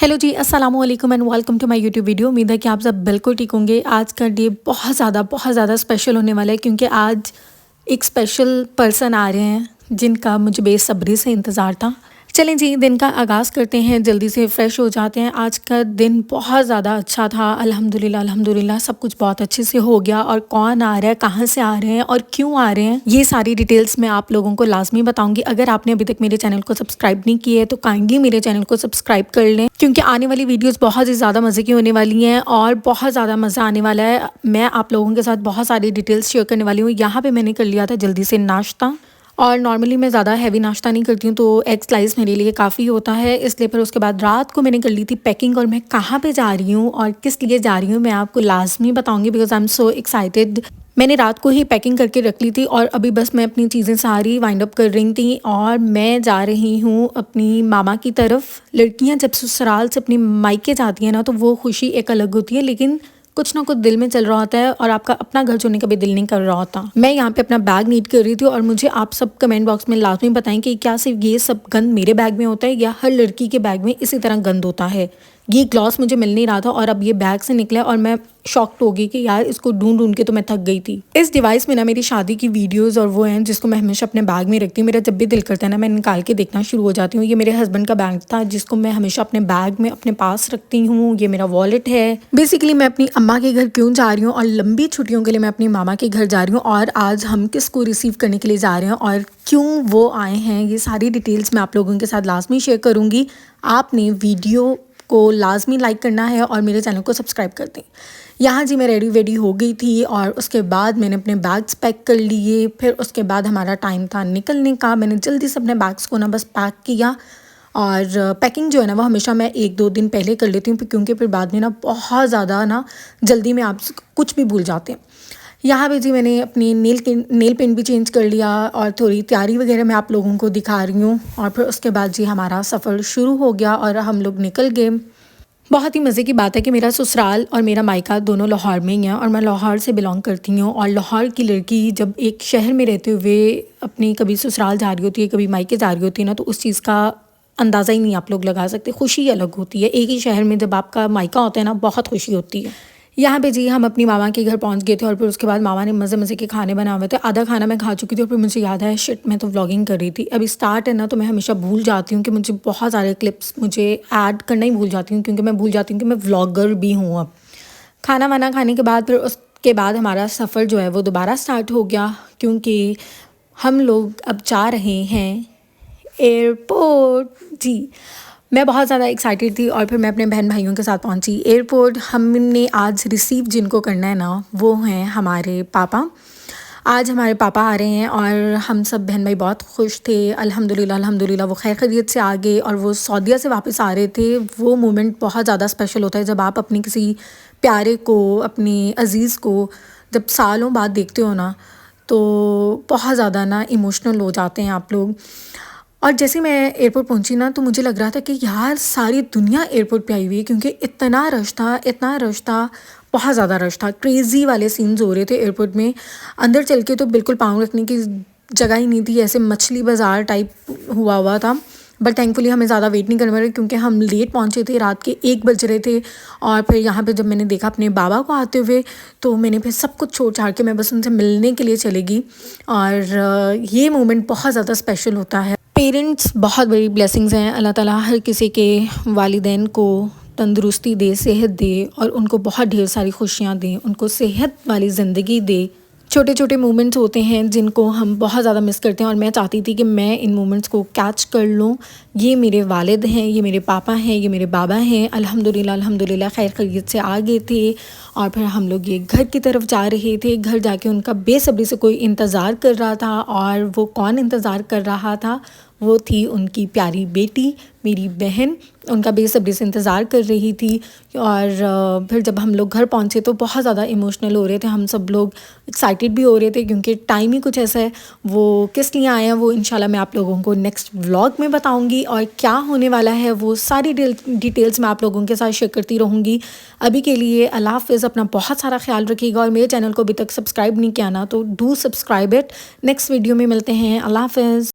Hello जी, अस्सलाम वालेकुम and welcome to my YouTube video. उम्मीद है कि आप सब बिल्कुल ठीक होंगे। आज का डे बहुत ज़्यादा स्पेशल होने वाला है क्योंकि आज एक स्पेशल पर्सन आ रहे हैं जिनका मुझे बेसब्री से इंतज़ार था। चलें जी, दिन का आगाज़ करते हैं, जल्दी से फ़्रेश हो जाते हैं। आज का दिन बहुत ज़्यादा अच्छा था, अल्हम्दुलिल्लाह सब कुछ बहुत अच्छे से हो गया। और कौन आ रहा है, कहाँ से आ रहे हैं और क्यों आ रहे हैं, ये सारी डिटेल्स मैं आप लोगों को लाज़मी बताऊंगी। अगर आपने अभी तक मेरे चैनल को सब्सक्राइब नहीं किया है तो काइंडली मेरे चैनल को सब्सक्राइब कर लें क्योंकि आने वाली वीडियोस बहुत ही ज़्यादा मज़े की होने वाली हैं और बहुत ज़्यादा मज़ा आने वाला है। मैं आप लोगों के साथ बहुत सारी डिटेल्स शेयर करने वाली हूँ। यहाँ पे मैंने कर लिया था जल्दी से नाश्ता, और नॉर्मली मैं ज़्यादा हैवी नाश्ता नहीं करती हूँ तो एग स्लाइस मेरे लिए काफ़ी होता है, इसलिए फिर उसके बाद रात को मैंने कर ली थी पैकिंग। और मैं कहाँ पे जा रही हूँ और किस लिए जा रही हूँ मैं आपको लाजमी बताऊँगी because I am so excited. मैंने रात को ही पैकिंग करके रख ली थी और अभी बस मैं अपनी चीज़ें सारी वाइंड अप कर रही थी और मैं जा रही हूँ अपनी मामा की तरफ। लड़कियाँ जब ससुराल से अपनी मायके जाती हैं ना तो वो खुशी एक अलग होती है, लेकिन कुछ ना कुछ दिल में चल रहा होता है और आपका अपना घर छोड़ने का भी दिल नहीं कर रहा होता। मैं यहाँ पे अपना बैग नीट कर रही थी और मुझे आप सब कमेंट बॉक्स में लाजमी बताएं कि क्या सिर्फ ये सब गंद मेरे बैग में होता है या हर लड़की के बैग में इसी तरह गंद होता है। ये ग्लॉस मुझे मिल नहीं रहा था और अब ये बैग से निकला और मैं शॉक्ड हो गई कि यार इसको ढूंढ ढूंढ के तो मैं थक गई थी। इस डिवाइस में ना मेरी शादी की वीडियोस और वो हैं जिसको मैं हमेशा अपने बैग में रखती हूँ। मेरा जब भी दिल करता है ना मैं निकाल के देखना शुरू हो जाती हूँ। ये मेरे हस्बैंड का बैग था जिसको मैं हमेशा अपने बैग में अपने पास रखती हूँ। ये मेरा वॉलेट है। बेसिकली मैं अपनी अम्मा के घर क्यों जा रही हूँ और लंबी छुट्टियों के लिए मैं अपनी मामा के घर जा रही हूँ और आज हम किसको रिसीव करने के लिए जा रहे हैं और क्यों वो आए हैं, ये सारी डिटेल्स मैं आप लोगों के साथ लाजमी शेयर करूँगी। आपने वीडियो को लाजमी लाइक करना है और मेरे चैनल को सब्सक्राइब कर दें। यहाँ जी मैं रेडी वेडी हो गई थी और उसके बाद मैंने अपने बैग्स पैक कर लिए। फिर उसके बाद हमारा टाइम था निकलने का। मैंने जल्दी से अपने बैग्स को ना बस पैक किया और पैकिंग जो है ना वो हमेशा मैं 1-2 दिन पहले कर लेती हूँ क्योंकि फिर बाद में ना बहुत ज़्यादा ना जल्दी में आप कुछ भी भूल जाते हैं। यहाँ पे जी मैंने अपनी नेल पेंट भी चेंज कर लिया और थोड़ी तैयारी वगैरह मैं आप लोगों को दिखा रही हूँ। और फिर उसके बाद जी हमारा सफ़र शुरू हो गया और हम लोग निकल गए। बहुत ही मज़े की बात है कि मेरा ससुराल और मेरा मायका दोनों लाहौर में ही हैं और मैं लाहौर से बिलोंग करती हूँ। और लाहौर की लड़की जब एक शहर में रहते हुए अपनी कभी ससुराल जा रही होती है, कभी मायके जा रही होती है ना, तो उस चीज़ का अंदाज़ा ही नहीं आप लोग लगा सकते। खुशी अलग होती है। एक ही शहर में जब आपका मायका होता है ना, बहुत खुशी होती है। यहाँ पे जी हम अपनी मामा के घर पहुँच गए थे और फिर उसके बाद मामा ने मज़े मज़े के खाने बनाए हुए थे। आधा खाना मैं खा चुकी थी और फिर मुझे याद है शिट मैं तो व्लॉगिंग कर रही थी। अभी स्टार्ट है ना तो मैं हमेशा भूल जाती हूँ कि मुझे बहुत सारे क्लिप्स मुझे ऐड करना ही भूल जाती हूँ क्योंकि मैं भूल जाती हूँ कि मैं व्लॉगर भी हूँ। अब खाना वाना खाने के बाद फिर उसके बाद हमारा सफ़र जो है वो दोबारा स्टार्ट हो गया क्योंकि हम लोग अब जा रहे हैं एयरपोर्ट। जी मैं बहुत ज़्यादा एक्साइटेड थी और फिर मैं अपने बहन भाइयों के साथ पहुंची एयरपोर्ट। हमने आज रिसीव जिनको करना है ना वो हैं हमारे पापा। आज हमारे पापा आ रहे हैं और हम सब बहन भाई बहुत खुश थे। अल्हम्दुलिल्लाह वो खैर खैरियत से आ गए और वो सऊदीया से वापस आ रहे थे। वो मोमेंट बहुत ज़्यादा स्पेशल होता है जब आप अपनी किसी प्यारे को, अपने अज़ीज़ को जब सालों बाद देखते हो ना तो बहुत ज़्यादा ना इमोशनल हो जाते हैं आप लोग। और जैसे मैं एयरपोर्ट पहुंची ना तो मुझे लग रहा था कि यार सारी दुनिया एयरपोर्ट पे आई हुई है क्योंकि इतना रश था, बहुत ज़्यादा रश था। क्रेज़ी वाले सीन्स हो रहे थे एयरपोर्ट में। अंदर चल के तो बिल्कुल पाँव रखने की जगह ही नहीं थी, ऐसे मछली बाज़ार टाइप हुआ था। बट थैंकफुली हमें ज़्यादा वेट नहीं करना पड़ा क्योंकि हम लेट पहुँचे थे, रात के 1 बज रहे थे। और फिर यहाँ पे जब मैंने देखा अपने बाबा को आते हुए तो मैंने फिर सब कुछ छोड़ छाड़ के मैं बस उनसे मिलने के लिए चली गई। और ये मोमेंट बहुत ज़्यादा स्पेशल होता है। पेरेंट्स बहुत बड़ी ब्लेसिंग्स हैं। अल्लाह ताला हर किसी के वालिदैन को तंदुरुस्ती दे, सेहत दे और उनको बहुत ढेर सारी खुशियाँ दें, उनको सेहत वाली ज़िंदगी दे। छोटे छोटे मोमेंट्स होते हैं जिनको हम बहुत ज़्यादा मिस करते हैं और मैं चाहती थी कि मैं इन मोमेंट्स को कैच कर लूँ। ये मेरे वालिद हैं, ये मेरे पापा हैं, ये मेरे बाबा हैं। अल्हम्दुलिल्लाह खैर खैरियत से आ गए थे और फिर हम लोग ये घर की तरफ जा रहे थे। घर जाके उनका बेसब्री से कोई इंतज़ार कर रहा था और वो कौन इंतज़ार कर रहा था, वो थी उनकी प्यारी बेटी मेरी बहन। उनका बेसब्री से इंतज़ार कर रही थी। और फिर जब हम लोग घर पहुँचे तो बहुत ज़्यादा इमोशनल हो रहे थे हम सब लोग, एक्साइटेड भी हो रहे थे क्योंकि टाइम ही कुछ ऐसा है। वो किस लिए आए हैं वो इंशाल्लाह मैं आप लोगों को नेक्स्ट व्लॉग में बताऊंगी और क्या होने वाला है वो सारी डिटेल्स मैं आप लोगों के साथ शेयर करती रहूँगी। अभी के लिए अल्लाह हाफ़िज़, अपना बहुत सारा ख्याल रखिएगा और मेरे चैनल को अभी तक सब्सक्राइब नहीं किया ना तो do subscribe it. Next video में मिलते हैं। अल्लाह हाफ़िज़।